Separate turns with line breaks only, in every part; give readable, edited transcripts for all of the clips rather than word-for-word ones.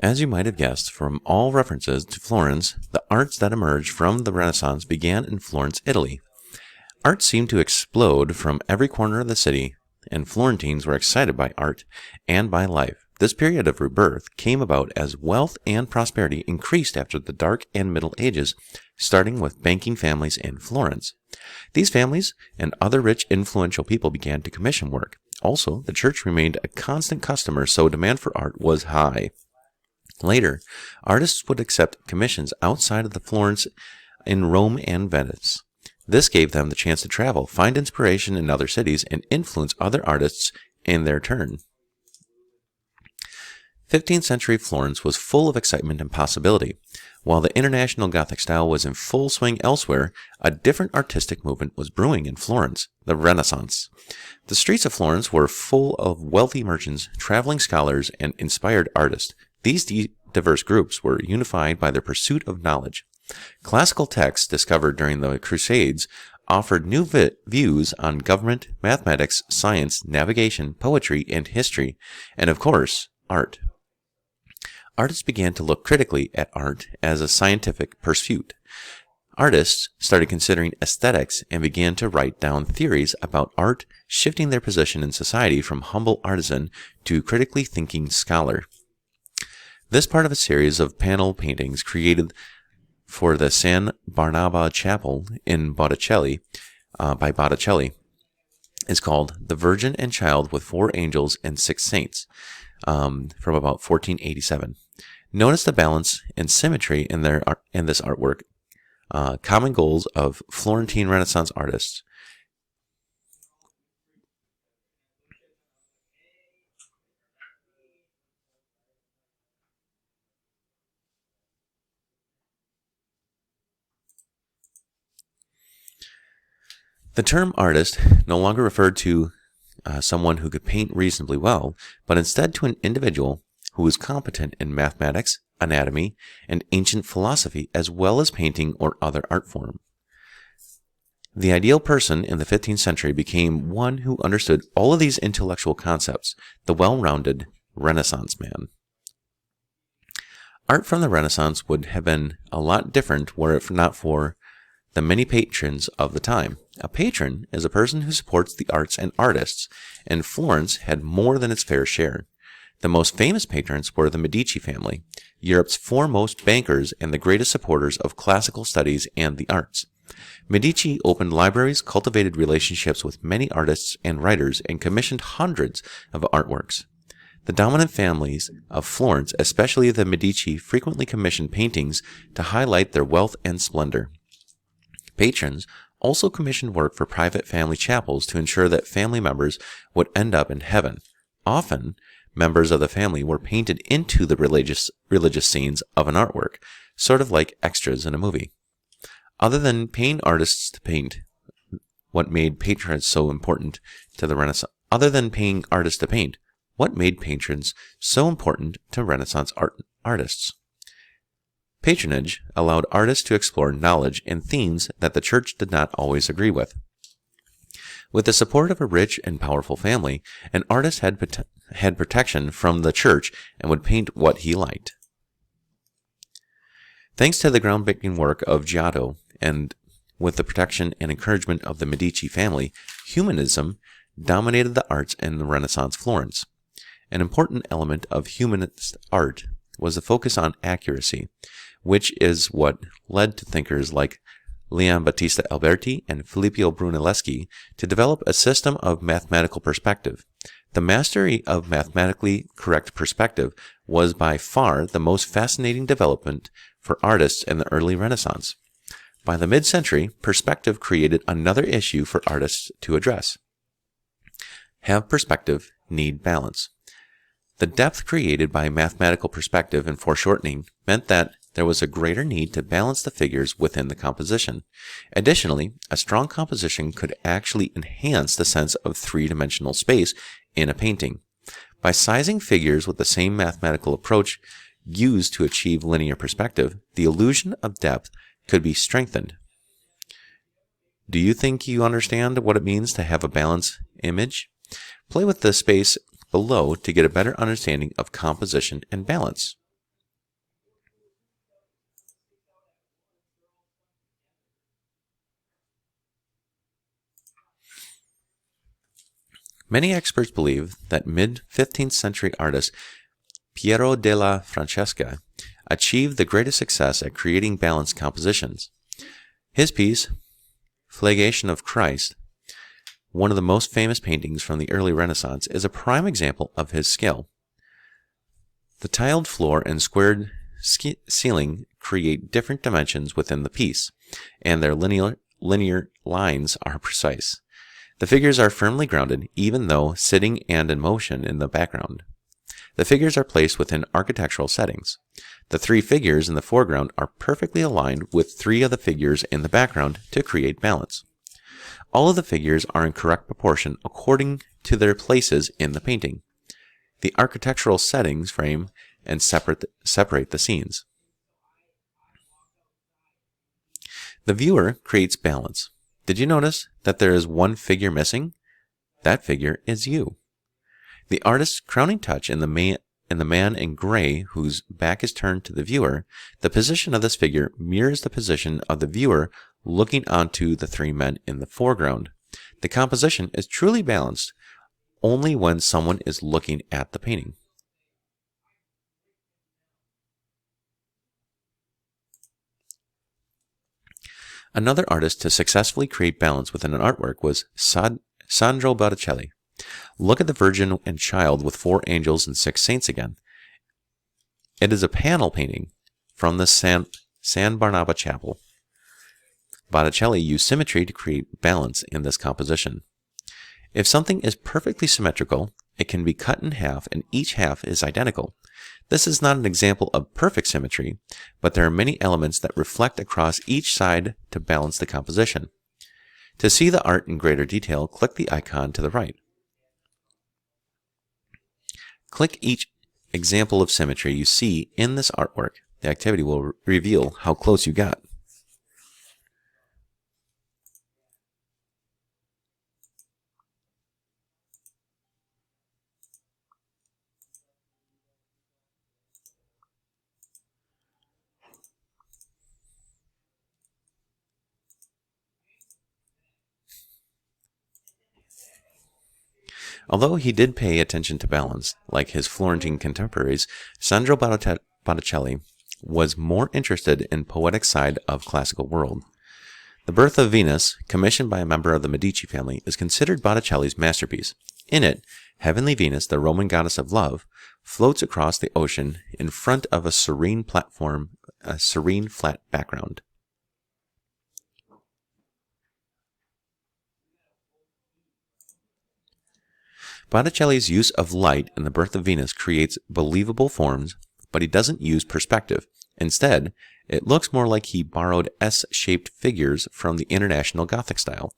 As you might have guessed from all references to Florence, the arts that emerged from the Renaissance began in Florence, Italy. Art seemed to explode from every corner of the city, and Florentines were excited by art and by life. This period of rebirth came about as wealth and prosperity increased after the Dark and Middle Ages, starting with banking families in Florence. These families and other rich, influential people began to commission work. Also, the church remained a constant customer, so demand for art was high. Later, artists would accept commissions outside of the Florence in Rome and Venice. This gave them the chance to travel, find inspiration in other cities, and influence other artists in their turn. 15th century Florence was full of excitement and possibility. While the international Gothic style was in full swing elsewhere, a different artistic movement was brewing in Florence, the Renaissance. The streets of Florence were full of wealthy merchants, traveling scholars, and inspired artists. These diverse groups were unified by their pursuit of knowledge. Classical texts discovered during the Crusades offered new views on government, mathematics, science, navigation, poetry, and history, and of course, art. Artists began to look critically at art as a scientific pursuit. Artists started considering aesthetics and began to write down theories about art, shifting their position in society from humble artisan to critically thinking scholar. This part of a series of panel paintings created for the San Barnaba Chapel in Botticelli, by Botticelli, is called The Virgin and Child with Four Angels and Six Saints, from about 1487. Notice the balance and symmetry in this artwork, common goals of Florentine Renaissance artists. The term artist no longer referred to someone who could paint reasonably well, but instead to an individual who was competent in mathematics, anatomy, and ancient philosophy, as well as painting or other art form. The ideal person in the 15th century became one who understood all of these intellectual concepts, the well-rounded Renaissance man. Art from the Renaissance would have been a lot different were it not for the many patrons of the time. A patron is a person who supports the arts and artists, and Florence had more than its fair share. The most famous patrons were the Medici family, Europe's foremost bankers and the greatest supporters of classical studies and the arts. Medici opened libraries, cultivated relationships with many artists and writers, and commissioned hundreds of artworks. The dominant families of Florence, especially the Medici, frequently commissioned paintings to highlight their wealth and splendor. Patrons also commissioned work for private family chapels to ensure that family members would end up in heaven. Often, members of the family were painted into the religious scenes of an artwork, sort of like extras in a movie. Other than paying artists to paint, what made patrons so important to the Renaissance? Other than paying artists to paint, what made patrons so important to Renaissance artists? Patronage allowed artists to explore knowledge and themes that the church did not always agree with. With the support of a rich and powerful family, an artist had protection from the church and would paint what he liked. Thanks to the groundbreaking work of Giotto and with the protection and encouragement of the Medici family, humanism dominated the arts in the Renaissance Florence. An important element of humanist art was the focus on accuracy, which is what led to thinkers like Leon Battista Alberti and Filippo Brunelleschi to develop a system of mathematical perspective. The mastery of mathematically correct perspective was by far the most fascinating development for artists in the early Renaissance. By the mid-century, perspective created another issue for artists to address. Have perspective, need balance. The depth created by mathematical perspective and foreshortening meant that there was a greater need to balance the figures within the composition. Additionally, a strong composition could actually enhance the sense of three-dimensional space in a painting. By sizing figures with the same mathematical approach used to achieve linear perspective, the illusion of depth could be strengthened. Do you think you understand what it means to have a balanced image? Play with the space below to get a better understanding of composition and balance. Many experts believe that mid-15th century artist Piero della Francesca achieved the greatest success at creating balanced compositions. His piece, Flagellation of Christ, one of the most famous paintings from the early Renaissance, is a prime example of his skill. The tiled floor and squared ceiling create different dimensions within the piece, and their linear lines are precise. The figures are firmly grounded, even though sitting and in motion in the background. The figures are placed within architectural settings. The three figures in the foreground are perfectly aligned with three of the figures in the background to create balance. All of the figures are in correct proportion according to their places in the painting. The architectural settings frame and separate the scenes. The viewer creates balance. Did you notice that there is one figure missing? That figure is you. The artist's crowning touch in the man in gray whose back is turned to the viewer, the position of this figure mirrors the position of the viewer looking onto the three men in the foreground. The composition is truly balanced only when someone is looking at the painting. Another artist to successfully create balance within an artwork was Sandro Botticelli. Look at the Virgin and Child with 4 angels and 6 saints again. It is a panel painting from the San Barnaba Chapel. Botticelli used symmetry to create balance in this composition. If something is perfectly symmetrical, it can be cut in half and each half is identical. This is not an example of perfect symmetry, but there are many elements that reflect across each side to balance the composition. To see the art in greater detail, click the icon to the right. Click each example of symmetry you see in this artwork. The activity will reveal how close you got. Although he did pay attention to balance, like his Florentine contemporaries, Sandro Botticelli was more interested in poetic side of classical world. The Birth of Venus, commissioned by a member of the Medici family, is considered Botticelli's masterpiece. In it, heavenly Venus, the Roman goddess of love, floats across the ocean in front of a serene platform, a serene flat background. Botticelli's use of light in The Birth of Venus creates believable forms, but he doesn't use perspective. Instead, it looks more like he borrowed S-shaped figures from the International Gothic style.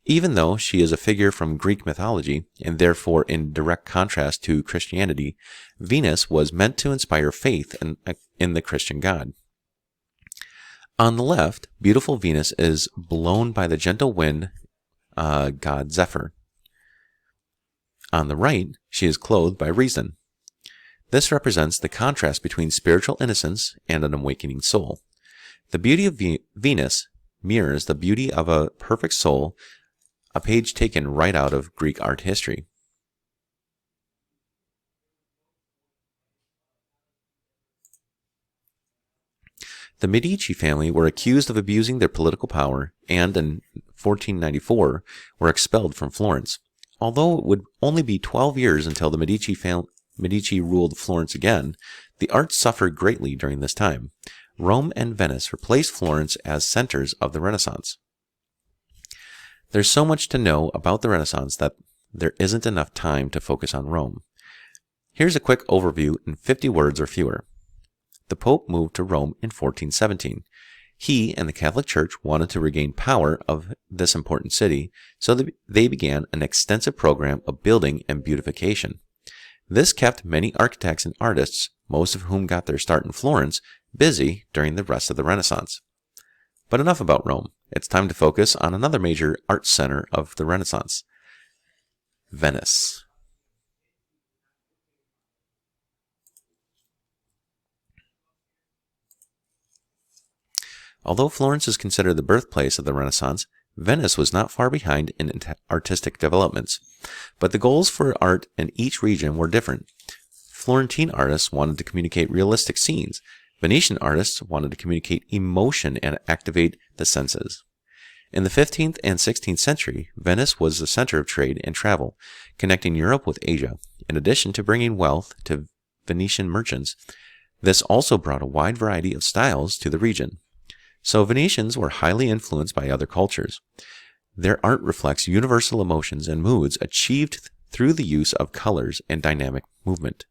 Even though she is a figure from Greek mythology, and therefore in direct contrast to Christianity, Venus was meant to inspire faith in the Christian God. On the left, beautiful Venus is blown by the gentle wind god Zephyr. On the right, she is clothed by reason. This represents the contrast between spiritual innocence and an awakening soul. The beauty of Venus mirrors the beauty of a perfect soul, a page taken right out of Greek art history. The Medici family were accused of abusing their political power and in 1494 were expelled from Florence. Although it would only be 12 years until the Medici ruled Florence again, the arts suffered greatly during this time. Rome and Venice replaced Florence as centers of the Renaissance. There's so much to know about the Renaissance that there isn't enough time to focus on Rome. Here's a quick overview in 50 words or fewer. The Pope moved to Rome in 1417. He and the Catholic Church wanted to regain power of this important city, so they began an extensive program of building and beautification. This kept many architects and artists, most of whom got their start in Florence, busy during the rest of the Renaissance. But enough about Rome. It's time to focus on another major art center of the Renaissance, Venice. Although Florence is considered the birthplace of the Renaissance, Venice was not far behind in artistic developments, but the goals for art in each region were different. Florentine artists wanted to communicate realistic scenes. Venetian artists wanted to communicate emotion and activate the senses. In the 15th and 16th century, Venice was the center of trade and travel, connecting Europe with Asia. In addition to bringing wealth to Venetian merchants, this also brought a wide variety of styles to the region. So Venetians were highly influenced by other cultures. Their art reflects universal emotions and moods achieved through the use of colors and dynamic movement.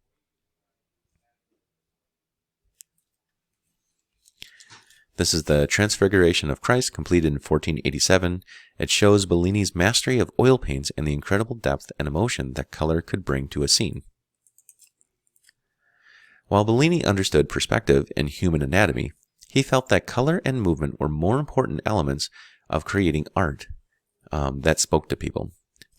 This is the Transfiguration of Christ, completed in 1487. It shows Bellini's mastery of oil paints and the incredible depth and emotion that color could bring to a scene. While Bellini understood perspective and human anatomy, he felt that color and movement were more important elements of creating art that spoke to people.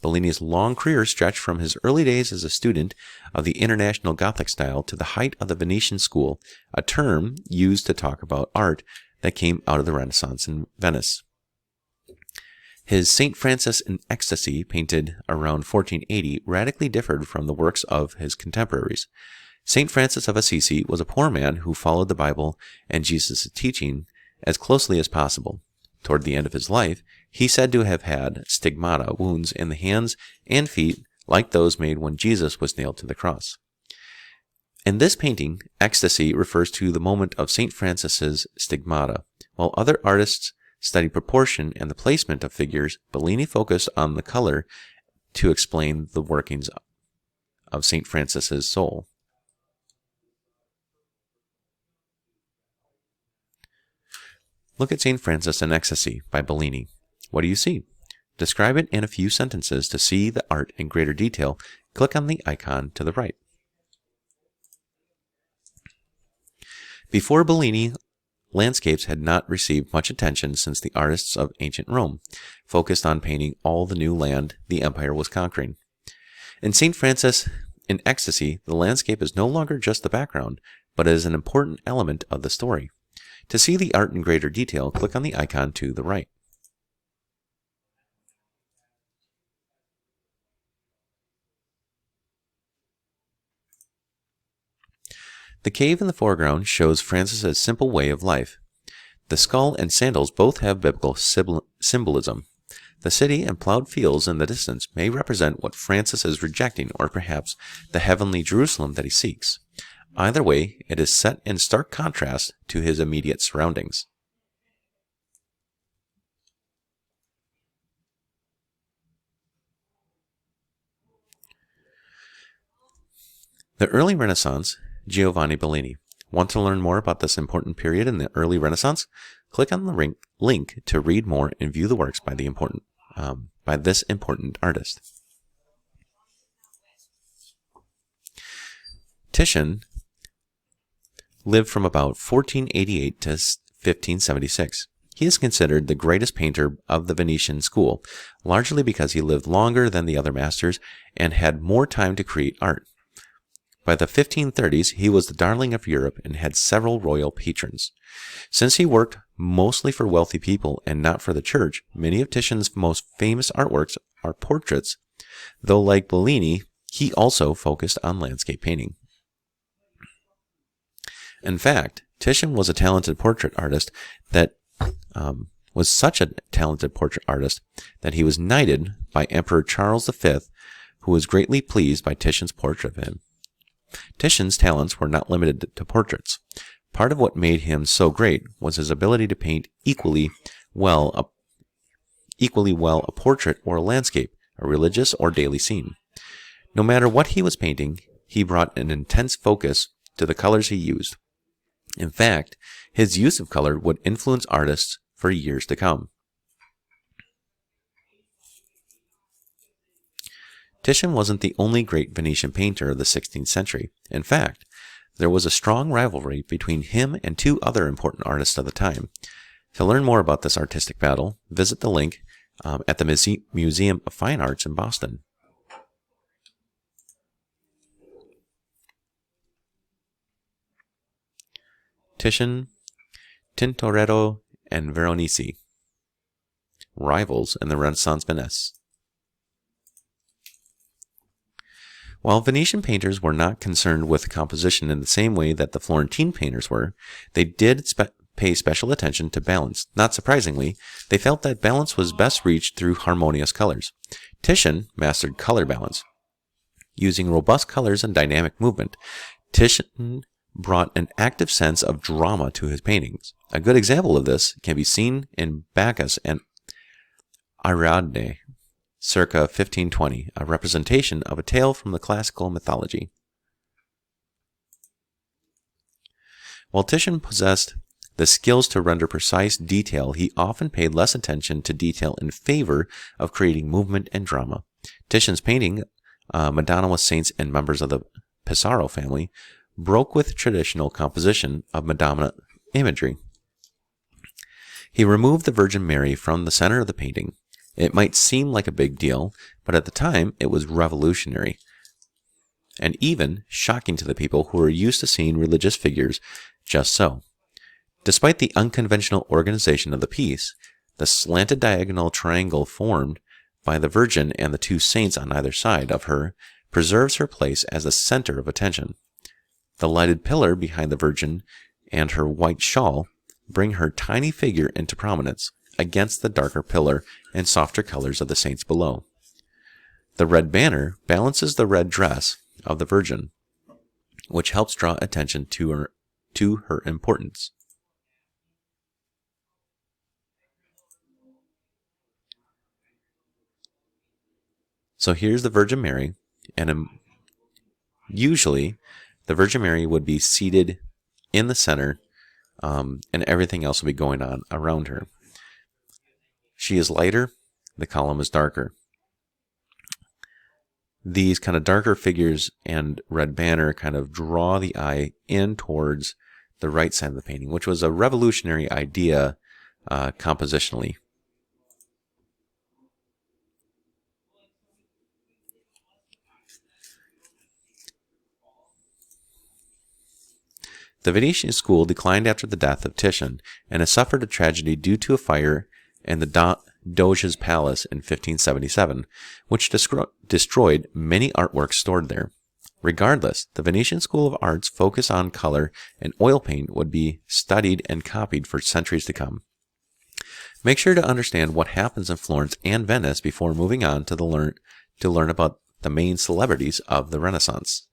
Bellini's long career stretched from his early days as a student of the International Gothic style to the height of the Venetian school, a term used to talk about art that came out of the Renaissance in Venice. His St. Francis in Ecstasy, painted around 1480, radically differed from the works of his contemporaries. St. Francis of Assisi was a poor man who followed the Bible and Jesus' teaching as closely as possible. Toward the end of his life, he said to have had stigmata, wounds in the hands and feet like those made when Jesus was nailed to the cross. In this painting, Ecstasy refers to the moment of St. Francis's stigmata. While other artists studied proportion and the placement of figures, Bellini focused on the color to explain the workings of St. Francis's soul. Look at St. Francis in Ecstasy by Bellini. What do you see? Describe it in a few sentences. To see the art in greater detail, click on the icon to the right. Before Bellini, landscapes had not received much attention since the artists of ancient Rome focused on painting all the new land the empire was conquering. In St. Francis in Ecstasy, the landscape is no longer just the background, but is an important element of the story. To see the art in greater detail, click on the icon to the right. The cave in the foreground shows Francis's simple way of life. The skull and sandals both have biblical symbolism. The city and plowed fields in the distance may represent what Francis is rejecting, or perhaps the heavenly Jerusalem that he seeks. Either way, it is set in stark contrast to his immediate surroundings. The early Renaissance, Giovanni Bellini. Want to learn more about this important period in the early Renaissance? Click on the link to read more and view the works by this important artist. Titian lived from about 1488 to 1576. He is considered the greatest painter of the Venetian school, largely because he lived longer than the other masters and had more time to create art. By the 1530s, he was the darling of Europe and had several royal patrons. Since he worked mostly for wealthy people and not for the church, many of Titian's most famous artworks are portraits, though like Bellini, he also focused on landscape painting. In fact, Titian was a talented portrait artist that he was knighted by Emperor Charles V, who was greatly pleased by Titian's portrait of him. Titian's talents were not limited to portraits. Part of what made him so great was his ability to paint equally well a portrait or a landscape, a religious or daily scene. No matter what he was painting, he brought an intense focus to the colors he used. In fact, his use of color would influence artists for years to come. Titian wasn't the only great Venetian painter of the 16th century. In fact, there was a strong rivalry between him and two other important artists of the time. To learn more about this artistic battle, visit the link at the Museum of Fine Arts in Boston. Titian, Tintoretto, and Veronese. rivals in the Renaissance Venice. While Venetian painters were not concerned with composition in the same way that the Florentine painters were, they did pay special attention to balance. Not surprisingly, they felt that balance was best reached through harmonious colors. Titian mastered color balance. Using robust colors and dynamic movement, Titian brought an active sense of drama to his paintings. A good example of this can be seen in Bacchus and Ariadne, circa 1520, a representation of a tale from the classical mythology. While Titian possessed the skills to render precise detail, he often paid less attention to detail in favor of creating movement and drama. Titian's painting, Madonna with Saints and members of the Pesaro family, broke with traditional composition of Madonna imagery. He removed the Virgin Mary from the center of the painting. It might seem like a big deal, but at the time it was revolutionary, and even shocking to the people who were used to seeing religious figures just so. Despite the unconventional organization of the piece, the slanted diagonal triangle formed by the Virgin and the two saints on either side of her preserves her place as the center of attention. The lighted pillar behind the Virgin and her white shawl bring her tiny figure into prominence against the darker pillar and softer colors of the saints below. The red banner balances the red dress of the Virgin, which helps draw attention to her importance. So here's the Virgin Mary, and usually the Virgin Mary would be seated in the center, and everything else would be going on around her. She is lighter, the column is darker. These kind of darker figures and red banner kind of draw the eye in towards the right side of the painting, which was a revolutionary idea compositionally. The Venetian school declined after the death of Titian and has suffered a tragedy due to a fire in the Doge's palace in 1577, which destroyed many artworks stored there. Regardless, the Venetian School of Art's focus on color and oil paint would be studied and copied for centuries to come. Make sure to understand what happens in Florence and Venice before moving on to learn about the main celebrities of the Renaissance.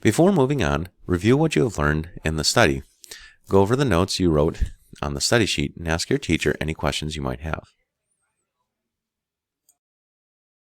Before moving on, review what you have learned in the study. Go over the notes you wrote on the study sheet and ask your teacher any questions you might have.